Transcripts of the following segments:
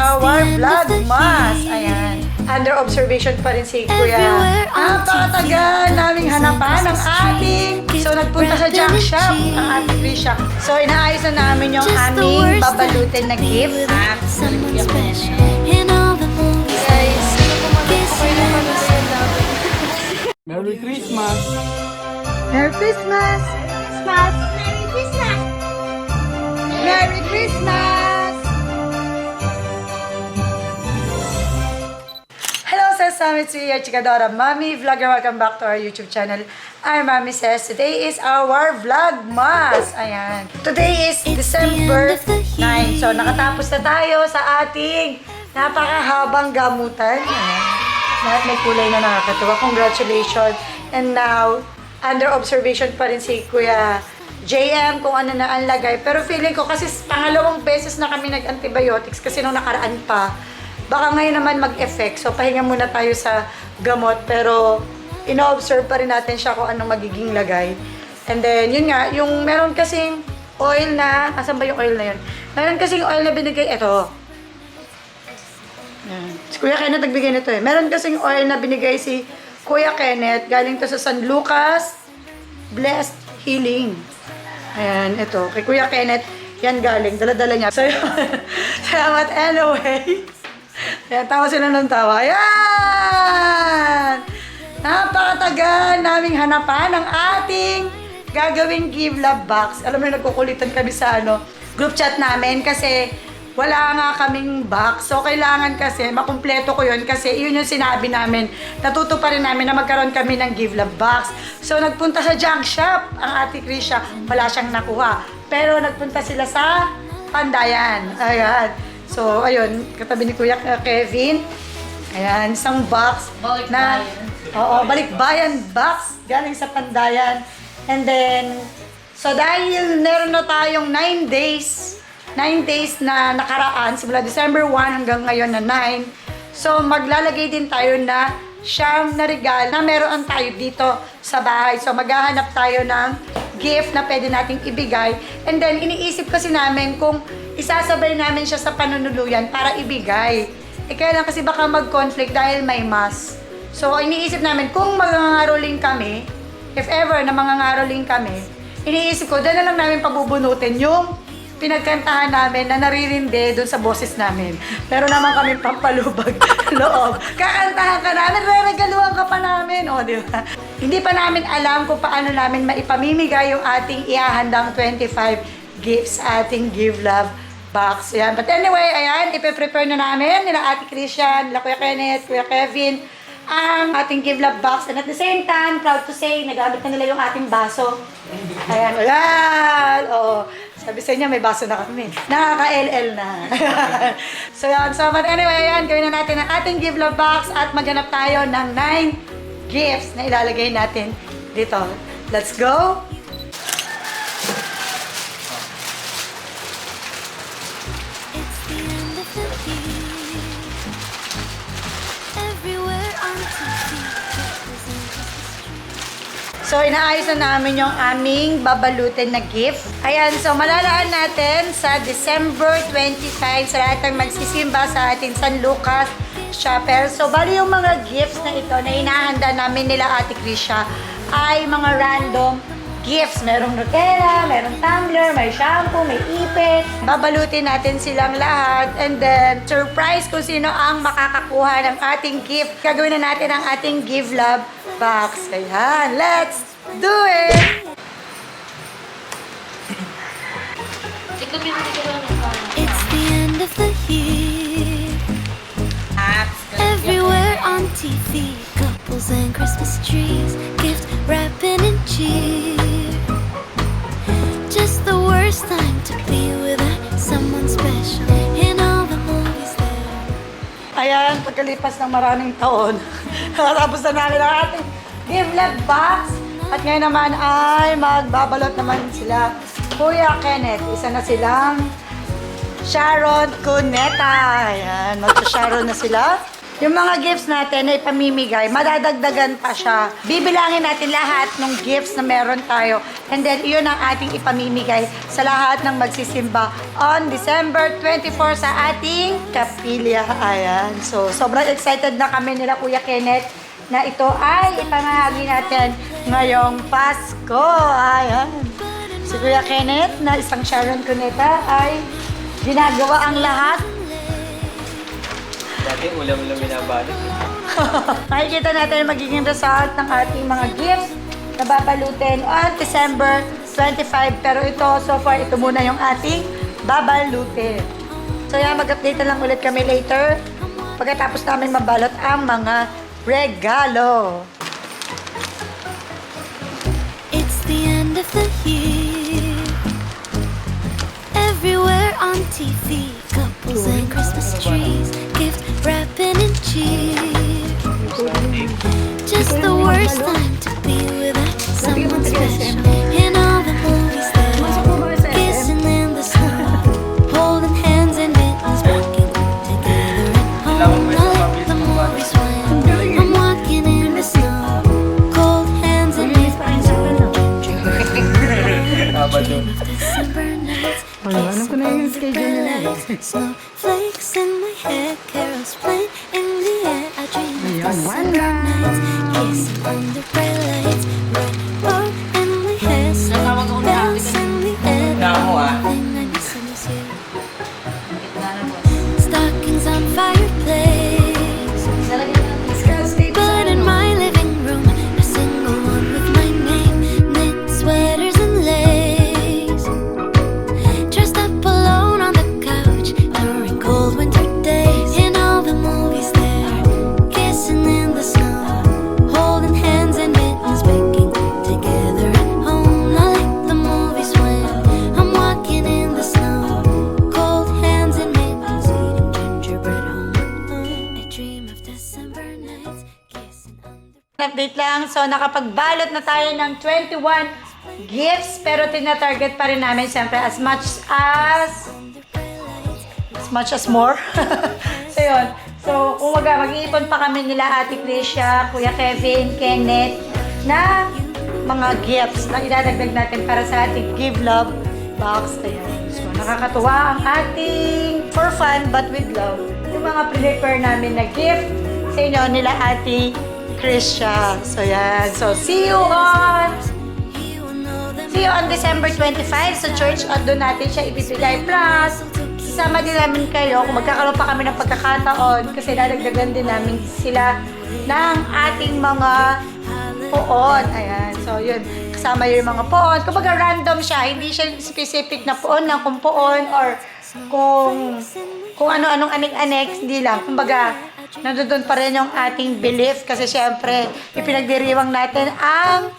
our vlogmas. Ayan. Under observation pa rin si Kuya. Napakatagal naming hanapan ng ating. So, nagpunta sa junk shop ang ating Krisha. So, inaayos na namin yung aming babalutin na gift. Guys, Merry Christmas! Merry Christmas! Merry Christmas! Merry Christmas! Hello, Sesame, it's your Chikadora Mommy Vlogger. Welcome back to our YouTube channel. I'm Mommy Says. Today is our Vlogmas. Ayan. Today is December 9. So, nakatapos na tayo sa ating napakahabang gamutan. Ayan. Lahat may kulay na nakakatuwa. Congratulations. And now, under observation pa rin si Kuya JM kung ano na ang lagay. Pero feeling ko kasi pangalawang beses na kami nag-antibiotics kasi nung nakaraan pa, baka ngayon naman mag-effect. So, pahinga muna tayo sa gamot. Pero, ino-observe pa rin natin siya kung anong magiging lagay. And then, yun nga, yung meron kasing oil na, asan ba yung oil na yun? Meron kasing oil na binigay, eto. Yan. Si Kuya Kenneth nagbigay nito eh. Meron kasing oil na binigay si Kuya Kenneth. Galing to sa San Lucas Blessed Healing. Ayan, ito. Kay Kuya Kenneth, yan galing. Dala-dala niya. So, yun. Salamat anyway. Ayan, tawa sila ng tawa. Ayan! Napakatagal naming hanapan ng ating gagawing Give Love Box. Alam mo, nagkukulitan kami sa group chat namin kasi wala nga kaming box. So, kailangan kasi, makumpleto ko yun kasi yun yung sinabi namin. Natuto pa rin namin na magkaroon kami ng Give Love Box. So, nagpunta sa junk shop ang ate Krisha. Wala siyang nakuha. Pero, nagpunta sila sa Pandayan. Ayan. So, ayun, katabi ni Kuya Kevin. Ayan, isang box na... Oo, balikbayan box. Galing sa Pandayan. And then, so dahil meron na tayong 9 days na nakaraan, simula December 1 hanggang ngayon na 9. So, maglalagay din tayo na siyam na regalo na meron tayo dito sa bahay. So, maghahanap tayo ng gift na pwede nating ibigay. And then, iniisip kasi namin kung isasabay namin siya sa panunuluyan para ibigay. Kaya lang kasi baka mag-conflict dahil may mass. So, iniisip namin kung mangangaroling kami, if ever na mangangaroling kami, iniisip ko, dahil na lang namin pabubunutin yung pinagkantahan namin na naririndi doon sa boses namin. Pero naman kami pampalubag loob. Kakantahan ka namin, regaluhan ka pa namin. O, di ba? Hindi pa namin alam kung paano namin maipamimigay yung ating ihahandang 25 gifts sa ating Give Love Box. Yan. But anyway, ayan, ipe-prepare na namin nila Ate Christian, nila Kuya Kenneth, Kuya Kevin, ang ating Give Love Box. And at the same time, proud to say, nagamit na nila yung ating baso. Ayan, ayan. Oo. Sabi sa inyo, may baso na kami. Nakaka-LL na. So, yan. So, but anyway, ayan, gawin na natin ang ating Give Love Box at maghanap tayo ng 9 gifts na ilalagay natin dito. Let's go! So, inaayos na namin yung aming babalutin na gift. Ayan, so malalaan natin sa December 25 sa lahat ng magsisimba sa ating San Lucas Chapel. So, bali yung mga gifts na ito na inahanda namin nila Ate Krisha ay mga random gifts. Merong Nutella, merong tumbler, may shampoo, may ipit. Babalutin natin silang lahat and then surprise kung sino ang makakakuha ng ating gift. Gagawin na natin ang ating Give Love Box. Ayan, let's do it! It's the end of the year. Everywhere on TV, couples and Christmas trees, gift wrapping and cheer. Just the worst time to be without someone special in all the movies there. Ayan, pagkalipas ng maraming taon, nakatapos na namin ang ating Give Love Box. At ngayon naman ay magbabalot naman sila Kuya Kenneth. Isa na silang Sharon Cuneta. Ayan, magsa-Sharon na sila. yung mga gifts natin na ipamimigay, madadagdagan pa siya. Bibilangin natin lahat ng gifts na meron tayo. And then, yun ang ating ipamimigay sa lahat ng magsisimba on December 24 sa ating kapilya. Ayan. So, sobrang excited na kami nila Kuya Kenneth na ito ay ipamahagi natin ngayong Pasko. Ayan. Si Kuya Kenneth na isang Sharon Cuneta ay ginagawa ang lahat. Dati ulam-ulam binabalot. Makikita natin ang magiging result ng ating mga gifts na babalutin on December 25. Pero ito, so far, ito muna yung ating babalutin. So yan, mag-update na lang ulit kami later pagkatapos namin mabalot ang mga regalo. It's the end of the year. Everywhere on TV, couples and Christmas trees, gift wrapping and cheer. Just the worst time to be without someone special. In all the movies there, kissing in the snow, holding hands and mittens, walking together at home. Like the movies when I'm walking in the snow, cold hands and mittens, dream of December nights. Alam ko na yung schedule nila. Snowflakes in my hair, carols playing in the air. I dream of Ayan, December nights, kissing under bright lights. Red robe in my hair, sleigh bells in the air. The only thing I miss is you. Stockings on fireplace, but in my living room, a single one with my name, knit sweaters and lace. Dressed up alone on the couch during cold winter days. In all the movies there, kissing in the snow, holding hands and mittens, baking together at home. Not like the movies when I'm walking in the snow, cold hands and mittens, eating gingerbread home alone. I dream of December nights, kissing under. Update lang. So, nakapagbalot na tayo ng 21 gifts, pero tina-target pa rin namin siyempre as much as more. So, yun. So, umaga, mag-iipon pa kami nila Ate Tricia, Kuya Kevin, Kenneth, na mga gifts na idadagdag natin para sa ating Give Love box. Ayan. So, nakakatuwa ang ating for fun but with love. Yung mga prepare namin na gift sa inyo nila Ate Tricia. So, yan. So, see you on December 25 sa church at doon natin siya ibibigay. Plus, sasama din namin kayo kung magkakaroon pa kami ng pagkakataon kasi dadagdagan din namin sila ng ating mga poon. Ayan. So, yun. Kasama yung mga poon. Kumbaga random siya. Hindi siya specific na poon ng kung poon or kung ano-anong anek-anek. Hindi lang. Kumbaga, nandoon pa rin yung ating belief kasi syempre, ipinagdiriwang natin ang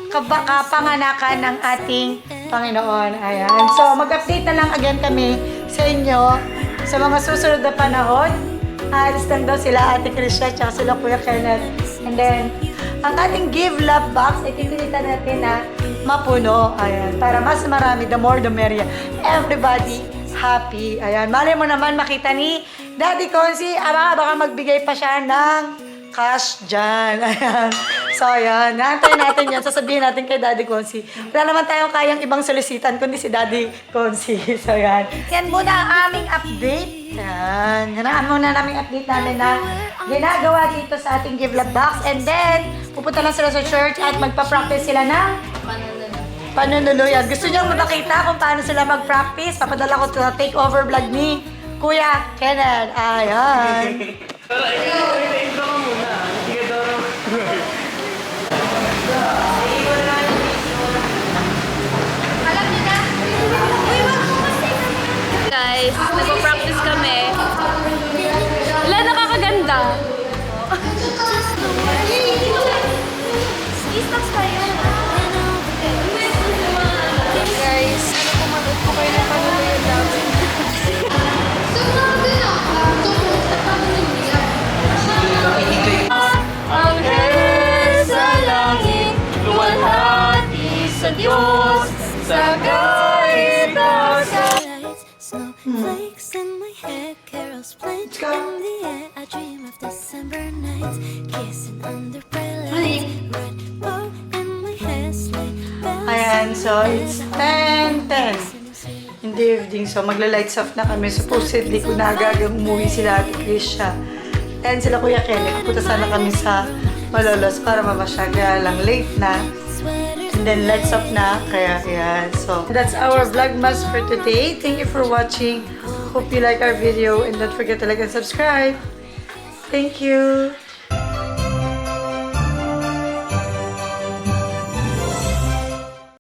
kapanganakan ng ating Panginoon. Ayan. So, mag-update na lang again kami sa inyo sa mga susunod na panahon. Alis lang daw sila Ate Krisha at sila Kuya Kenneth. And then, ang ating Give Love box, ipipilitan natin na mapuno. Ayan. Para mas marami, the more the merrier. Everybody happy. Ayan. Malay mo naman makita ni Daddy Consi, baka magbigay pa siya ng cash dyan. Ayan. So, ayan. Naantayin natin yan. Sasabihin natin kay Daddy Consi. Wala naman tayong kayang ibang solicitan kundi si Daddy Consi. So, ayan. Yan muna ang aming update. Ayan. Yan ang muna naming update namin na ginagawa dito sa ating Give Love box. And then, pupunta lang sila sa church at magpa-practice sila ng panunuluyan. Gusto niyo makita kung paano sila mag-practice? Papadala ko sa takeover vlog ni Kuya Kenneth. Ayan. Intro ka muna. Sige, Doro. Guys, nagpo-practice kami. Wala, nakakaganda. Guys, pumagot po kayo ng panuluyan namin. Ang heaven sa langit, luwalhati sa Diyos, sa kahit na sa Snow snowflakes in my hair, carols playing go. in the air. I dream of December nights, kissing under bright lights. Red bow in my hair, sleigh bells. Ayan, so it's 10:10 in the evening. So magla-lights off na kami. Supposedly, kung nagagang umuwi sila Ate Krisha and sila Kuya Kenneth, pupunta sana kami sa Malolos para mamasya. Kaya lang late na. And then lights off na. Kaya yan. So that's our vlogmas for today. Thank you for watching. Hope you like our video and don't forget to like and subscribe. Thank you.